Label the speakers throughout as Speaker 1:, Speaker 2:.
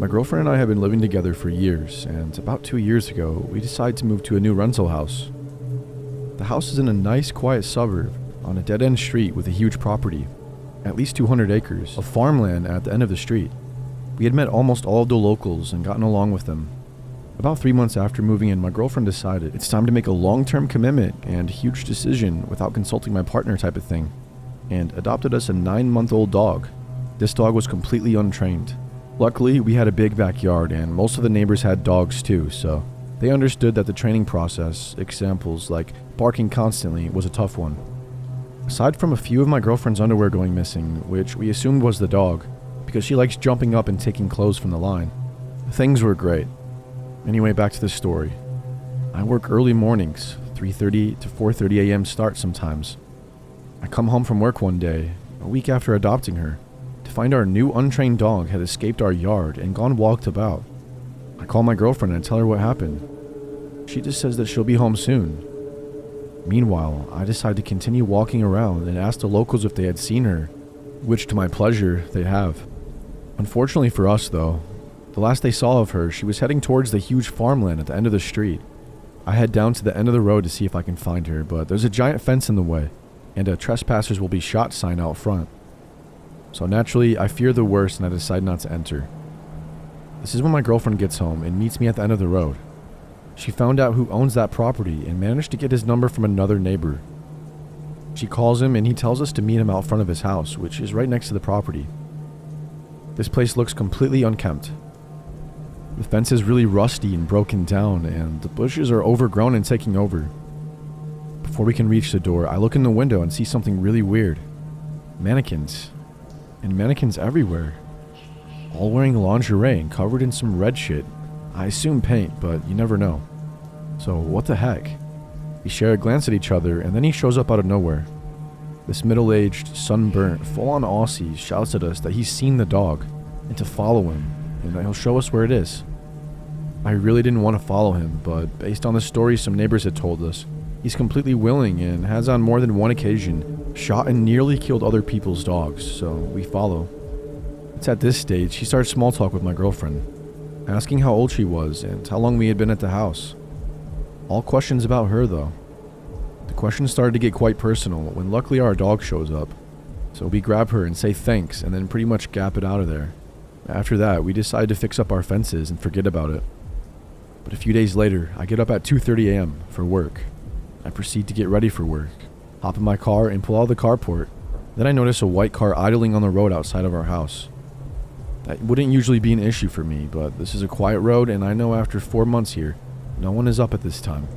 Speaker 1: My girlfriend and I have been living together for years, and about 2 years ago, we decided to move to a new rental house. The house is in a nice, quiet suburb on a dead-end street with a huge property, at least 200 acres of farmland at the end of the street. We had met almost all of the locals and gotten along with them. About 3 months after moving in, my girlfriend decided it's time to make a long-term commitment and huge decision without consulting my partner type of thing, and adopted us a 9-month-old dog. This dog was completely untrained. Luckily, we had a big backyard and most of the neighbors had dogs too, so they understood that the training process, examples like barking constantly, was a tough one. Aside from a few of my girlfriend's underwear going missing, which we assumed was the dog, because she likes jumping up and taking clothes from the line, things were great. Anyway, back to the story. I work early mornings, 3:30 to 4:30 a.m. start sometimes. I come home from work one day, a week after adopting her, to find our new untrained dog had escaped our yard and gone walked about. I call my girlfriend and tell her what happened. She just says that she'll be home soon. Meanwhile, I decide to continue walking around and ask the locals if they had seen her, which to my pleasure, they have. Unfortunately for us though, the last they saw of her, she was heading towards the huge farmland at the end of the street. I head down to the end of the road to see if I can find her, but there's a giant fence in the way, and a trespassers will be shot sign out front. So naturally, I fear the worst and I decide not to enter. This is when my girlfriend gets home and meets me at the end of the road. She found out who owns that property and managed to get his number from another neighbor. She calls him and he tells us to meet him out front of his house, which is right next to the property. This place looks completely unkempt. The fence is really rusty and broken down, and the bushes are overgrown and taking over. Before we can reach the door, I look in the window and see something really weird. Mannequins. And mannequins everywhere. All wearing lingerie and covered in some red shit. I assume paint, but you never know. So what the heck? We share a glance at each other, and then he shows up out of nowhere. This middle-aged, sunburnt, full-on Aussie shouts at us that he's seen the dog, and to follow him, and that he'll show us where it is. I really didn't want to follow him, but based on the stories some neighbors had told us, he's completely willing and has on more than one occasion shot and nearly killed other people's dogs, so we follow. It's at this stage he starts small talk with my girlfriend, asking how old she was and how long we had been at the house. All questions about her though. The questions started to get quite personal when luckily our dog shows up, so we grab her and say thanks and then pretty much gap it out of there. After that, we decide to fix up our fences and forget about it. But a few days later, I get up at 2:30 a.m. for work. I proceed to get ready for work, hop in my car and pull out of the carport. Then I notice a white car idling on the road outside of our house. That wouldn't usually be an issue for me, but this is a quiet road and I know after 4 months here, no one is up at this time.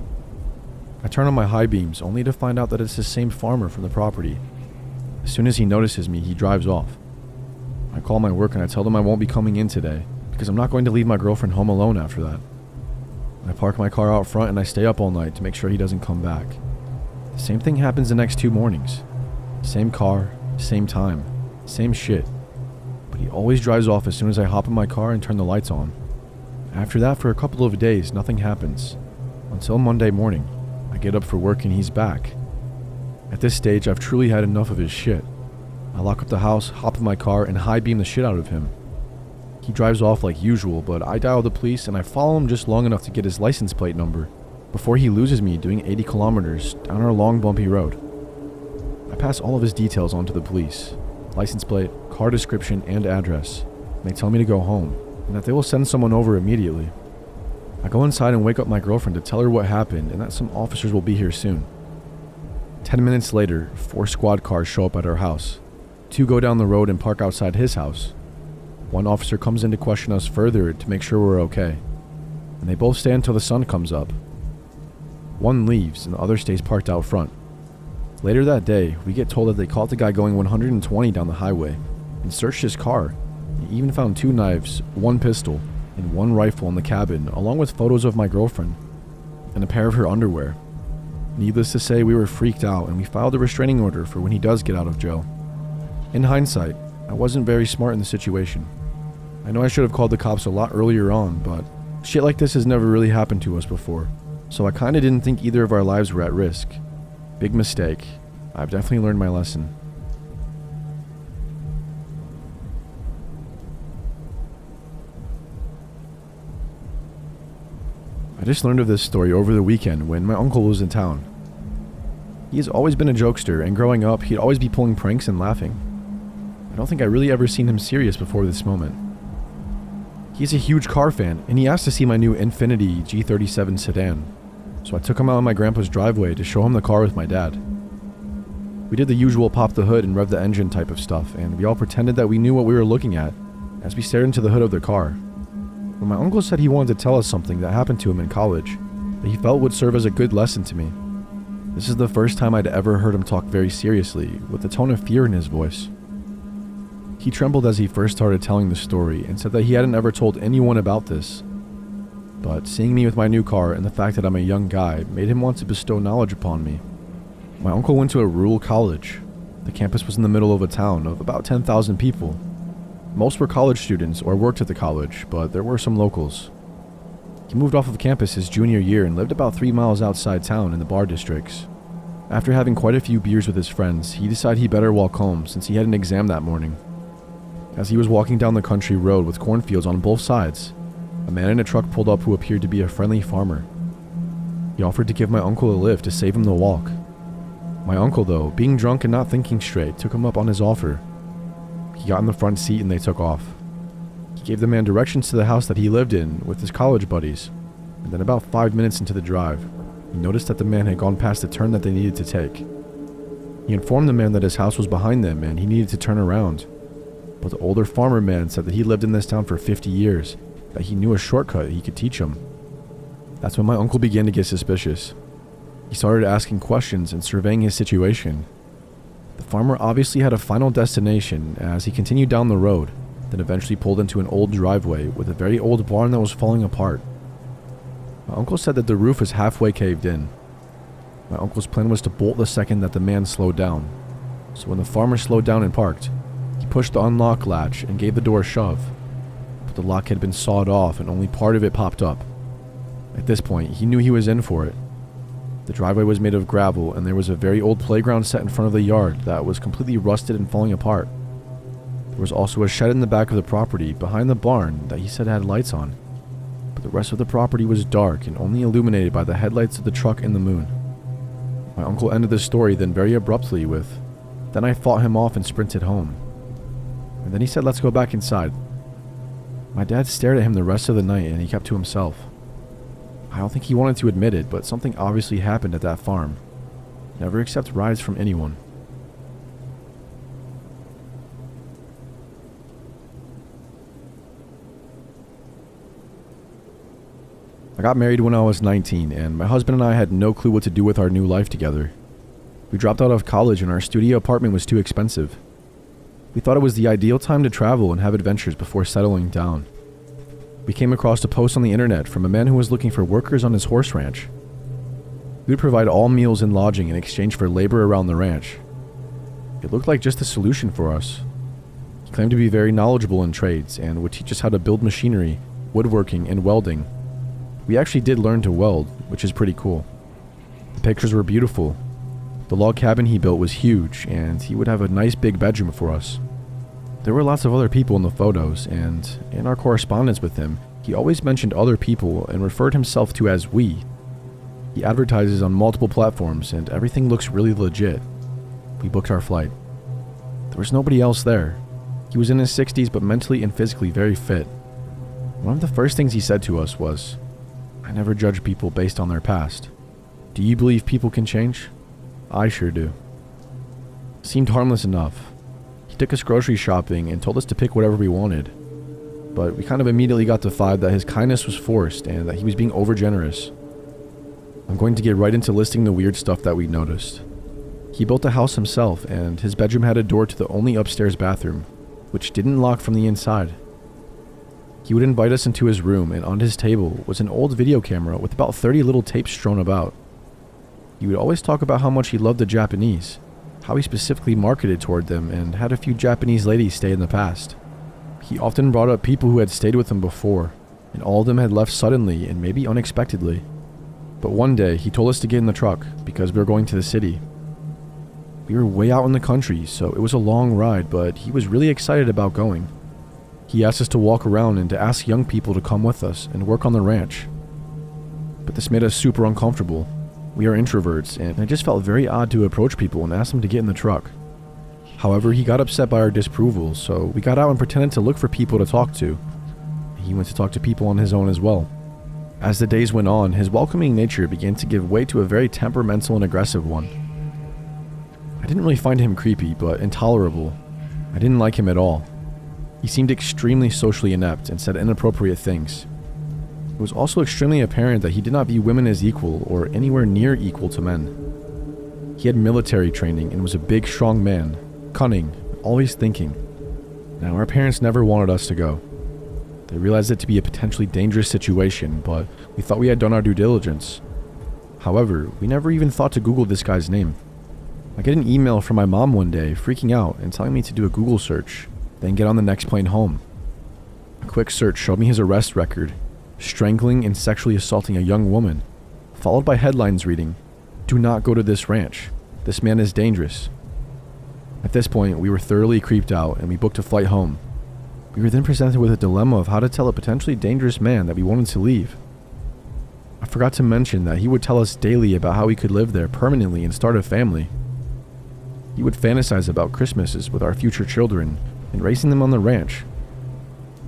Speaker 1: I turn on my high beams only to find out that it's the same farmer from the property. As soon as he notices me, he drives off. I call my work and I tell them I won't be coming in today because I'm not going to leave my girlfriend home alone after that. I park my car out front and I stay up all night to make sure he doesn't come back. The same thing happens the next 2 mornings. Same car, same time, same shit. But he always drives off as soon as I hop in my car and turn the lights on. After that, for a couple of days, nothing happens. Until Monday morning, I get up for work and he's back. At this stage, I've truly had enough of his shit. I lock up the house, hop in my car, and high beam the shit out of him. He drives off like usual, but I dial the police and I follow him just long enough to get his license plate number before he loses me doing 80 kilometers down our long bumpy road. I pass all of his details on to the police. License plate, car description, and address. And they tell me to go home, and that they will send someone over immediately. I go inside and wake up my girlfriend to tell her what happened and that some officers will be here soon. 10 minutes later, 4 squad cars show up at our house. 2 go down the road and park outside his house. 1 officer comes in to question us further to make sure we're okay, and they both stay until the sun comes up. 1 leaves and the other stays parked out front. Later that day, we get told that they caught the guy going 120 down the highway and searched his car. They even found 2 knives, 1 pistol, and 1 rifle in the cabin, along with photos of my girlfriend and a pair of her underwear. Needless to say, we were freaked out and we filed a restraining order for when he does get out of jail. In hindsight, I wasn't very smart in the situation. I know I should have called the cops a lot earlier on, but shit like this has never really happened to us before, so I kinda didn't think either of our lives were at risk. Big mistake. I've definitely learned my lesson. just learned of this story over the weekend when my uncle was in town. He has always been a jokester, and growing up, he'd always be pulling pranks and laughing. I don't think I really ever seen him serious before this moment. He's a huge car fan, and he asked to see my new Infiniti G37 sedan, so I took him out on my grandpa's driveway to show him the car with my dad. We did the usual pop the hood and rev the engine type of stuff, and we all pretended that we knew what we were looking at as we stared into the hood of the car. But my uncle said he wanted to tell us something that happened to him in college that he felt would serve as a good lesson to me. This is the first time I'd ever heard him talk very seriously, with a tone of fear in his voice. He trembled as he first started telling the story and said that he hadn't ever told anyone about this. But seeing me with my new car and the fact that I'm a young guy made him want to bestow knowledge upon me. My uncle went to a rural college. The campus was in the middle of a town of about 10,000 people. Most were college students or worked at the college, but there were some locals. He moved off of campus his junior year and lived about 3 miles outside town in the bar districts. After having quite a few beers with his friends, he decided he better walk home since he had an exam that morning. As he was walking down the country road with cornfields on both sides, a man in a truck pulled up who appeared to be a friendly farmer. He offered to give my uncle a lift to save him the walk. My uncle, though, being drunk and not thinking straight, took him up on his offer. He got in the front seat and they took off. He gave the man directions to the house that he lived in with his college buddies, and then about 5 minutes into the drive, he noticed that the man had gone past the turn that they needed to take. He informed the man that his house was behind them and he needed to turn around. But the older farmer man said that he lived in this town for 50 years, that he knew a shortcut he could teach him. That's when my uncle began to get suspicious. He started asking questions and surveying his situation. The farmer obviously had a final destination as he continued down the road, then eventually pulled into an old driveway with a very old barn that was falling apart. My uncle said that the roof was halfway caved in. My uncle's plan was to bolt the second that the man slowed down. So when the farmer slowed down and parked, he pushed the unlock latch and gave the door a shove. But the lock had been sawed off and only part of it popped up. At this point, he knew he was in for it. The driveway was made of gravel, and there was a very old playground set in front of the yard that was completely rusted and falling apart. There was also a shed in the back of the property behind the barn that he said had lights on, but the rest of the property was dark and only illuminated by the headlights of the truck and the moon. My uncle ended the story then very abruptly with, "Then I fought him off and sprinted home." And then he said, "Let's go back inside." My dad stared at him the rest of the night and he kept to himself. I don't think he wanted to admit it, but something obviously happened at that farm. Never accept rides from anyone. I got married when I was 19, and my husband and I had no clue what to do with our new life together. We dropped out of college and our studio apartment was too expensive. We thought it was the ideal time to travel and have adventures before settling down. We came across a post on the internet from a man who was looking for workers on his horse ranch. He would provide all meals and lodging in exchange for labor around the ranch. It looked like just a solution for us. He claimed to be very knowledgeable in trades and would teach us how to build machinery, woodworking, and welding. We actually did learn to weld, which is pretty cool. The pictures were beautiful. The log cabin he built was huge, and he would have a nice big bedroom for us. There were lots of other people in the photos, and in our correspondence with him, he always mentioned other people and referred himself to as we. He advertises on multiple platforms, and everything looks really legit. We booked our flight. There was nobody else there. He was in his 60s but mentally and physically very fit. One of the first things he said to us was, "I never judge people based on their past. Do you believe people can change? I sure do." Seemed harmless enough. He took us grocery shopping and told us to pick whatever we wanted. But we kind of immediately got the vibe that his kindness was forced and that he was being overgenerous. I'm going to get right into listing the weird stuff that we noticed. He built the house himself, and his bedroom had a door to the only upstairs bathroom, which didn't lock from the inside. He would invite us into his room, and on his table was an old video camera with about 30 little tapes strewn about. He would always talk about how much he loved the Japanese, how he specifically marketed toward them, and had a few Japanese ladies stay in the past. He often brought up people who had stayed with him before, and all of them had left suddenly and maybe unexpectedly. But one day, he told us to get in the truck because we were going to the city. We were way out in the country, so it was a long ride, but he was really excited about going. He asked us to walk around and to ask young people to come with us and work on the ranch. but this made us super uncomfortable. We are introverts, and it just felt very odd to approach people and ask them to get in the truck. However, he got upset by our disapproval, so we got out and pretended to look for people to talk to. He went to talk to people on his own as well. As the days went on, his welcoming nature began to give way to a very temperamental and aggressive one. I didn't really find him creepy, but intolerable. I didn't like him at all. He seemed extremely socially inept and said inappropriate things. It was also extremely apparent that he did not view women as equal or anywhere near equal to men. He had military training and was a big, strong man, cunning, always thinking. Now, our parents never wanted us to go. They realized it to be a potentially dangerous situation, but we thought we had done our due diligence. However, we never even thought to Google this guy's name. I get an email from my mom one day, freaking out and telling me to do a Google search, then get on the next plane home. A quick search showed me his arrest record, strangling and sexually assaulting a young woman, followed by headlines reading, "Do not go to this ranch. This man is dangerous." At this point, we were thoroughly creeped out and we booked a flight home. We were then presented with a dilemma of how to tell a potentially dangerous man that we wanted to leave. I forgot to mention that he would tell us daily about how we could live there permanently and start a family. He would fantasize about Christmases with our future children and raising them on the ranch.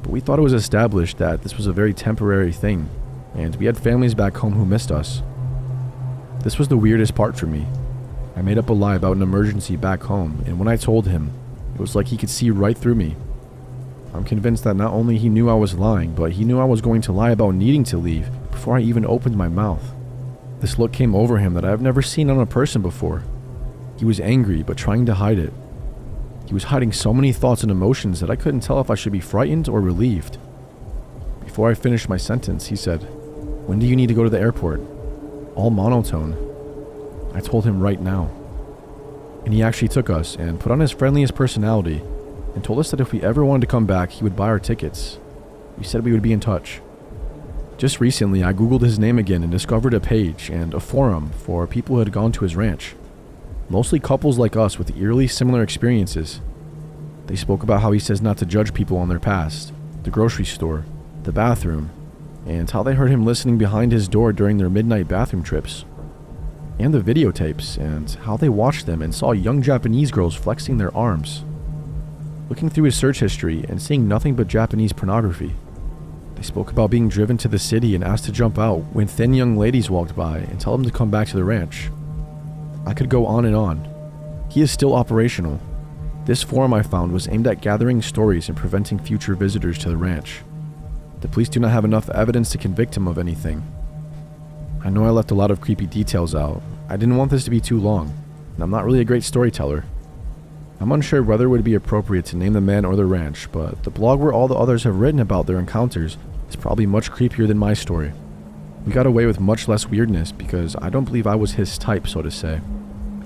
Speaker 1: But we thought it was established that this was a very temporary thing, and we had families back home who missed us. This was the weirdest part for me. I made up a lie about an emergency back home, and when I told him, it was like he could see right through me. I'm convinced that not only he knew I was lying, but he knew I was going to lie about needing to leave before I even opened my mouth. This look came over him that I have never seen on a person before. He was angry, but trying to hide it. He was hiding so many thoughts and emotions that I couldn't tell if I should be frightened or relieved. Before I finished my sentence, he said, "When do you need to go to the airport?" All monotone. I told him right now. And he actually took us and put on his friendliest personality and told us that if we ever wanted to come back, he would buy our tickets. We said we would be in touch. Just recently, I googled his name again and discovered a page and a forum for people who had gone to his ranch. Mostly couples like us with eerily similar experiences. They spoke about how he says not to judge people on their past, the grocery store, the bathroom, and how they heard him listening behind his door during their midnight bathroom trips. And the videotapes, and how they watched them and saw young Japanese girls flexing their arms. Looking through his search history and seeing nothing but Japanese pornography. They spoke about being driven to the city and asked to jump out when thin young ladies walked by and tell them to come back to the ranch. I could go on and on. He is still operational. This forum I found was aimed at gathering stories and preventing future visitors to the ranch. The police do not have enough evidence to convict him of anything. I know I left a lot of creepy details out. I didn't want this to be too long, and I'm not really a great storyteller. I'm unsure whether it would be appropriate to name the man or the ranch, but the blog where all the others have written about their encounters is probably much creepier than my story. We got away with much less weirdness because I don't believe I was his type, so to say,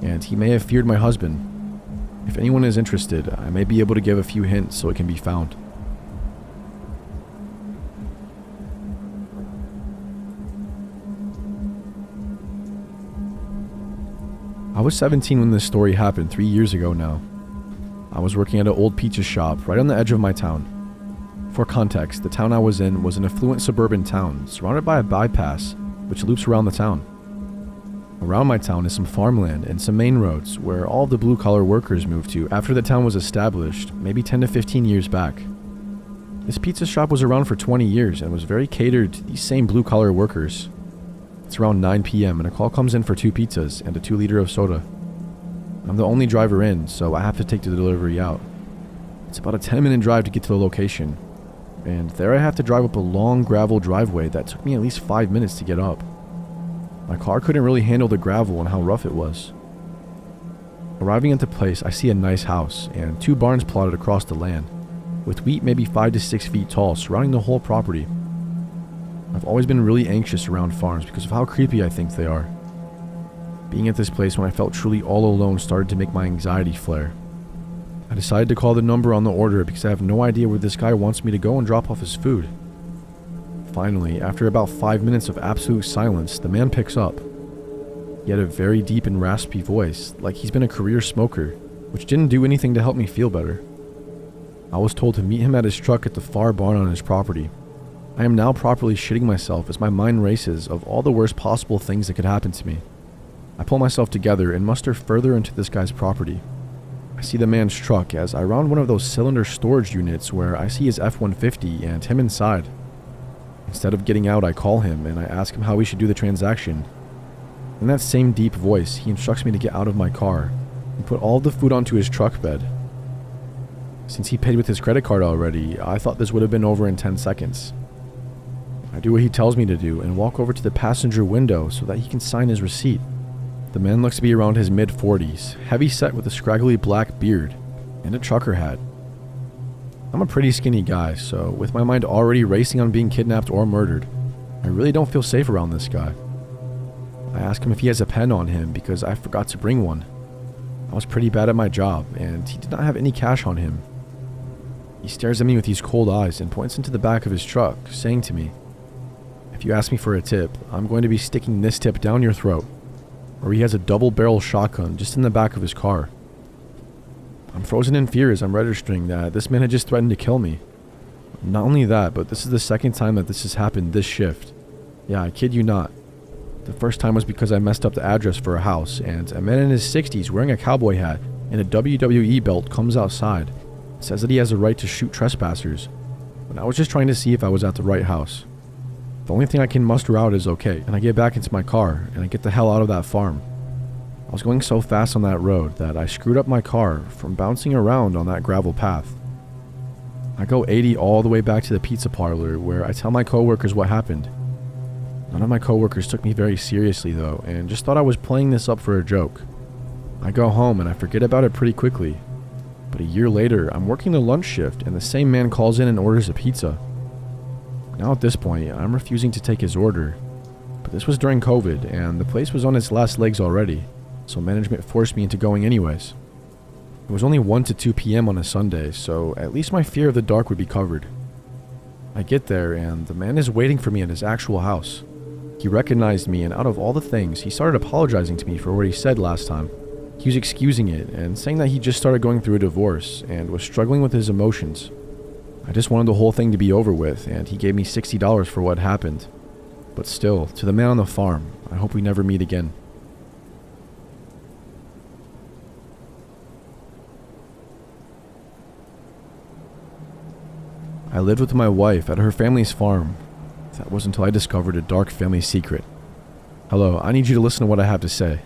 Speaker 1: and he may have feared my husband. If anyone is interested, I may be able to give a few hints so it can be found. I was 17 when this story happened 3 years ago now. I was working at an old pizza shop right on the edge of my town. For context, the town I was in was an affluent suburban town surrounded by a bypass which loops around the town. Around my town is some farmland and some main roads where all of the blue-collar workers moved to after the town was established, maybe 10 to 15 years back. This pizza shop was around for 20 years and was very catered to these same blue-collar workers. It's around 9 p.m. and a call comes in for 2 pizzas and a 2-liter of soda. I'm the only driver in, so I have to take the delivery out. It's about a 10-minute drive to get to the location, and there I have to drive up a long gravel driveway that took me at least 5 minutes to get up. My car couldn't really handle the gravel and how rough it was. Arriving at the place, I see a nice house and 2 barns plotted across the land, with wheat maybe 5 to 6 feet tall surrounding the whole property. I've always been really anxious around farms because of how creepy I think they are. Being at this place when I felt truly all alone started to make my anxiety flare. I decided to call the number on the order because I have no idea where this guy wants me to go and drop off his food. Finally, after about 5 minutes of absolute silence, the man picks up. He had a very deep and raspy voice, like he's been a career smoker, which didn't do anything to help me feel better. I was told to meet him at his truck at the far barn on his property. I am now properly shitting myself as my mind races of all the worst possible things that could happen to me. I pull myself together and muster further into this guy's property. I see the man's truck as I round one of those cylinder storage units where I see his F-150 and him inside. Instead of getting out, I call him and I ask him how we should do the transaction. In that same deep voice, he instructs me to get out of my car and put all the food onto his truck bed. Since he paid with his credit card already, I thought this would have been over in 10 seconds. I do what he tells me to do and walk over to the passenger window so that he can sign his receipt. The man looks to be around his mid-40s, heavy set with a scraggly black beard and a trucker hat. I'm a pretty skinny guy, so with my mind already racing on being kidnapped or murdered, I really don't feel safe around this guy. I ask him if he has a pen on him because I forgot to bring one. I was pretty bad at my job and he did not have any cash on him. He stares at me with these cold eyes and points into the back of his truck, saying to me, "If you ask me for a tip, I'm going to be sticking this tip down your throat." Or he has a double-barrel shotgun just in the back of his car. I'm frozen in fear as I'm registering that this man had just threatened to kill me. Not only that, but this is the second time that this has happened this shift. Yeah, I kid you not. The first time was because I messed up the address for a house, and a man in his 60s wearing a cowboy hat and a WWE belt comes outside, says that he has a right to shoot trespassers, when I was just trying to see if I was at the right house. The only thing I can muster out is okay, and I get back into my car, and I get the hell out of that farm. I was going so fast on that road that I screwed up my car from bouncing around on that gravel path. I go 80 all the way back to the pizza parlor where I tell my coworkers what happened. None of my coworkers took me very seriously though, and just thought I was playing this up for a joke. I go home and I forget about it pretty quickly. But a year later, I'm working the lunch shift and the same man calls in and orders a pizza. Now at this point, I'm refusing to take his order. But this was during COVID, and the place was on its last legs already, so management forced me into going anyways. It was only 1 to 2 p.m. on a Sunday, so at least my fear of the dark would be covered. I get there, and the man is waiting for me at his actual house. He recognized me, and out of all the things, he started apologizing to me for what he said last time. He was excusing it, and saying that he just started going through a divorce, and was struggling with his emotions. I just wanted the whole thing to be over with, and he gave me $60 for what happened. But still, to the man on the farm, I hope we never meet again. I lived with my wife at her family's farm. That was until I discovered a dark family secret. Hello, I need you to listen to what I have to say.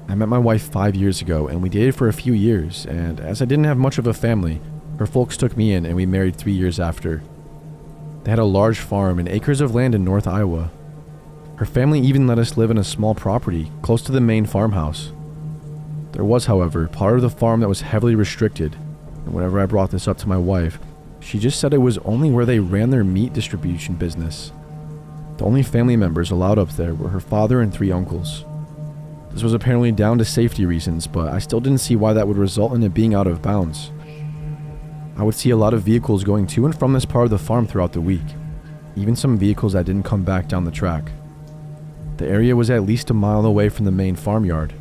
Speaker 1: I met my wife 5 years ago, and we dated for a few years, and as I didn't have much of a family, her folks took me in and we married 3 years after. They had a large farm and acres of land in North Iowa. Her family even let us live in a small property close to the main farmhouse. There was, however, part of the farm that was heavily restricted, and whenever I brought this up to my wife, she just said it was only where they ran their meat distribution business. The only family members allowed up there were her father and 3 uncles. This was apparently down to safety reasons, but I still didn't see why that would result in it being out of bounds. I would see a lot of vehicles going to and from this part of the farm throughout the week, even some vehicles that didn't come back down the track. The area was at least a mile away from the main farmyard.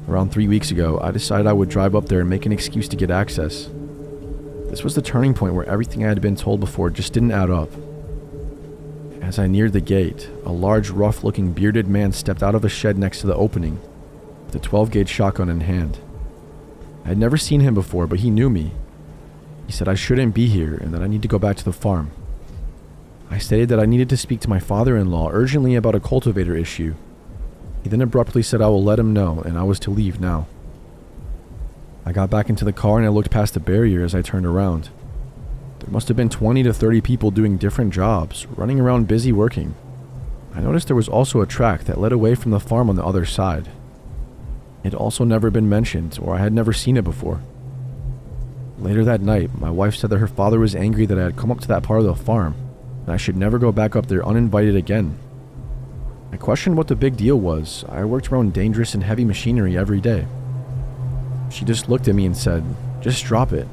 Speaker 1: Around 3 weeks ago, I decided I would drive up there and make an excuse to get access. This was the turning point where everything I had been told before just didn't add up. As I neared the gate, a large, rough-looking bearded man stepped out of a shed next to the opening, with a 12-gauge shotgun in hand. I had never seen him before, but he knew me. He said I shouldn't be here and that I need to go back to the farm. I stated that I needed to speak to my father-in-law urgently about a cultivator issue. He then abruptly said I will let him know and I was to leave now. I got back into the car and I looked past the barrier as I turned around. There must have been 20 to 30 people doing different jobs, running around busy working. I noticed there was also a track that led away from the farm on the other side. It had also never been mentioned, or I had never seen it before. Later that night, my wife said that her father was angry that I had come up to that part of the farm, and I should never go back up there uninvited again. I questioned what the big deal was. I worked around dangerous and heavy machinery every day. She just looked at me and said, "Just drop it."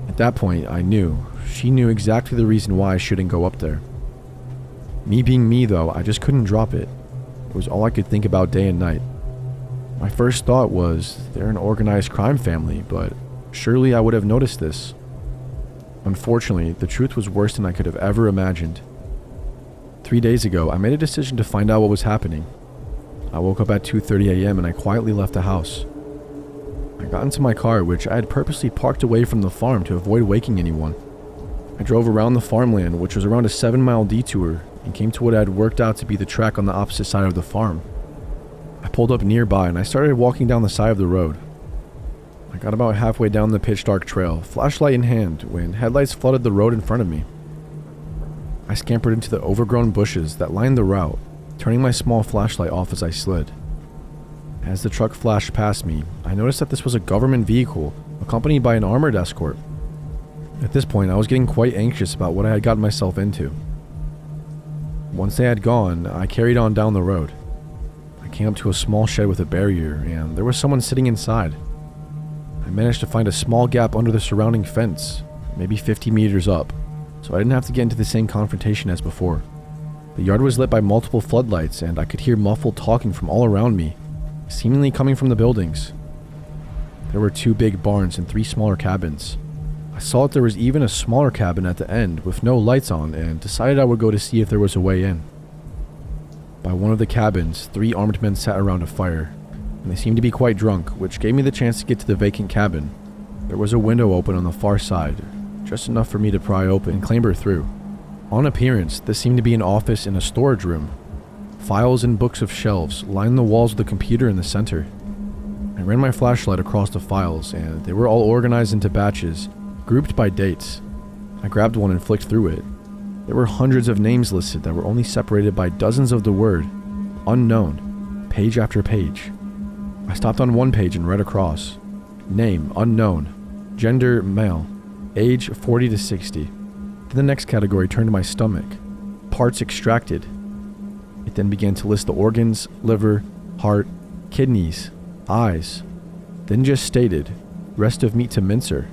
Speaker 1: At that point, I knew. She knew exactly the reason why I shouldn't go up there. Me being me, though, I just couldn't drop it. It was all I could think about day and night. My first thought was, they're an organized crime family, but surely I would have noticed this. Unfortunately, the truth was worse than I could have ever imagined. 3 days ago, I made a decision to find out what was happening. I woke up at 2:30 a.m. and I quietly left the house. I got into my car, which I had purposely parked away from the farm to avoid waking anyone. I drove around the farmland, which was around a 7-mile detour, and came to what had worked out to be the track on the opposite side of the farm. I pulled up nearby and I started walking down the side of the road. I got about halfway down the pitch dark trail, flashlight in hand, when headlights flooded the road in front of me. I scampered into the overgrown bushes that lined the route, turning my small flashlight off as I slid. As the truck flashed past me, I noticed that this was a government vehicle, accompanied by an armored escort. At this point, I was getting quite anxious about what I had gotten myself into. Once they had gone, I carried on down the road. I came up to a small shed with a barrier, and there was someone sitting inside. I managed to find a small gap under the surrounding fence, maybe 50 meters up, so I didn't have to get into the same confrontation as before. The yard was lit by multiple floodlights, and I could hear muffled talking from all around me, seemingly coming from the buildings. There were 2 big barns and 3 smaller cabins. I saw that there was even a smaller cabin at the end with no lights on, and decided I would go to see if there was a way in. By one of the cabins, 3 armed men sat around a fire, and they seemed to be quite drunk, which gave me the chance to get to the vacant cabin. There was a window open on the far side, just enough for me to pry open and clamber through. On appearance, this seemed to be an office and a storage room. Files and books of shelves lined the walls with a computer in the center. I ran my flashlight across the files, and they were all organized into batches, grouped by dates. I grabbed one and flicked through it. There were hundreds of names listed that were only separated by dozens of the word unknown, page after page. I stopped on one page and read across. Name unknown, gender male, age 40 to 60. Then the next category turned to my stomach. Parts extracted. It then began to list the organs, liver, heart, kidneys, eyes. Then just stated, rest of meat to mincer.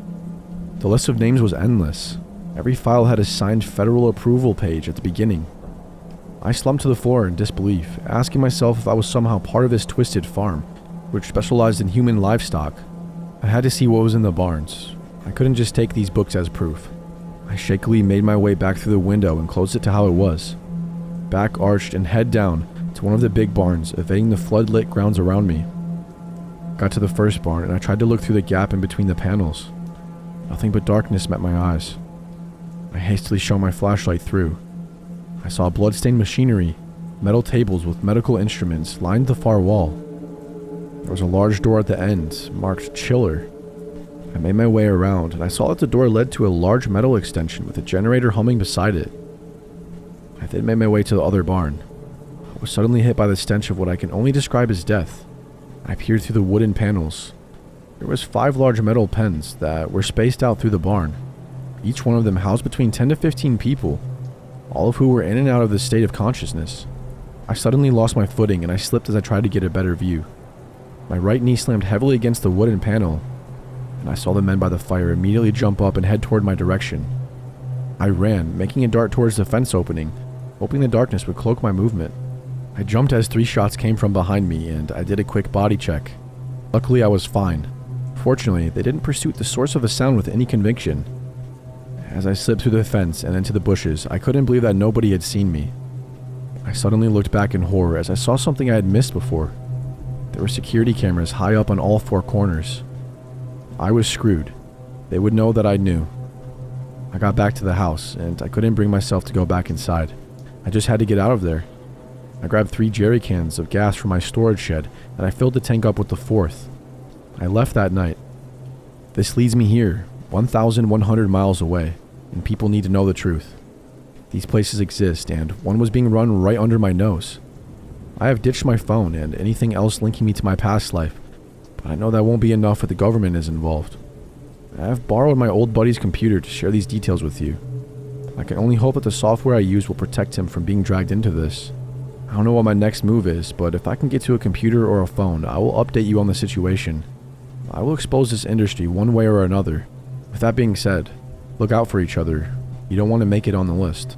Speaker 1: The list of names was endless. Every file had a signed federal approval page at the beginning. I slumped to the floor in disbelief, asking myself if I was somehow part of this twisted farm, which specialized in human livestock. I had to see what was in the barns. I couldn't just take these books as proof. I shakily made my way back through the window and closed it to how it was. Back arched and head down to one of the big barns, evading the flood-lit grounds around me. Got to the first barn and I tried to look through the gap in between the panels. Nothing but darkness met my eyes. I hastily shone my flashlight through. I saw blood-stained machinery, metal tables with medical instruments lined the far wall. There was a large door at the end, marked Chiller. I made my way around, and I saw that the door led to a large metal extension with a generator humming beside it. I then made my way to the other barn. I was suddenly hit by the stench of what I can only describe as death. I peered through the wooden panels. There was 5 large metal pens that were spaced out through the barn. Each one of them housed between 10 to 15 people, all of who were in and out of this state of consciousness. I suddenly lost my footing and I slipped as I tried to get a better view. My right knee slammed heavily against the wooden panel, and I saw the men by the fire immediately jump up and head toward my direction. I ran, making a dart towards the fence opening, hoping the darkness would cloak my movement. I jumped as 3 shots came from behind me, and I did a quick body check. Luckily, I was fine. Fortunately, they didn't pursue the source of the sound with any conviction. As I slipped through the fence and into the bushes, I couldn't believe that nobody had seen me. I suddenly looked back in horror as I saw something I had missed before. There were security cameras high up on all 4 corners. I was screwed. They would know that I knew. I got back to the house, and I couldn't bring myself to go back inside. I just had to get out of there. I grabbed 3 jerry cans of gas from my storage shed, and I filled the tank up with the 4th. I left that night. This leads me here, 1,100 miles away, and people need to know the truth. These places exist, and one was being run right under my nose. I have ditched my phone and anything else linking me to my past life, but I know that won't be enough if the government is involved. I have borrowed my old buddy's computer to share these details with you. I can only hope that the software I use will protect him from being dragged into this. I don't know what my next move is, but if I can get to a computer or a phone, I will update you on the situation. I will expose this industry one way or another. With that being said, look out for each other. You don't want to make it on the list.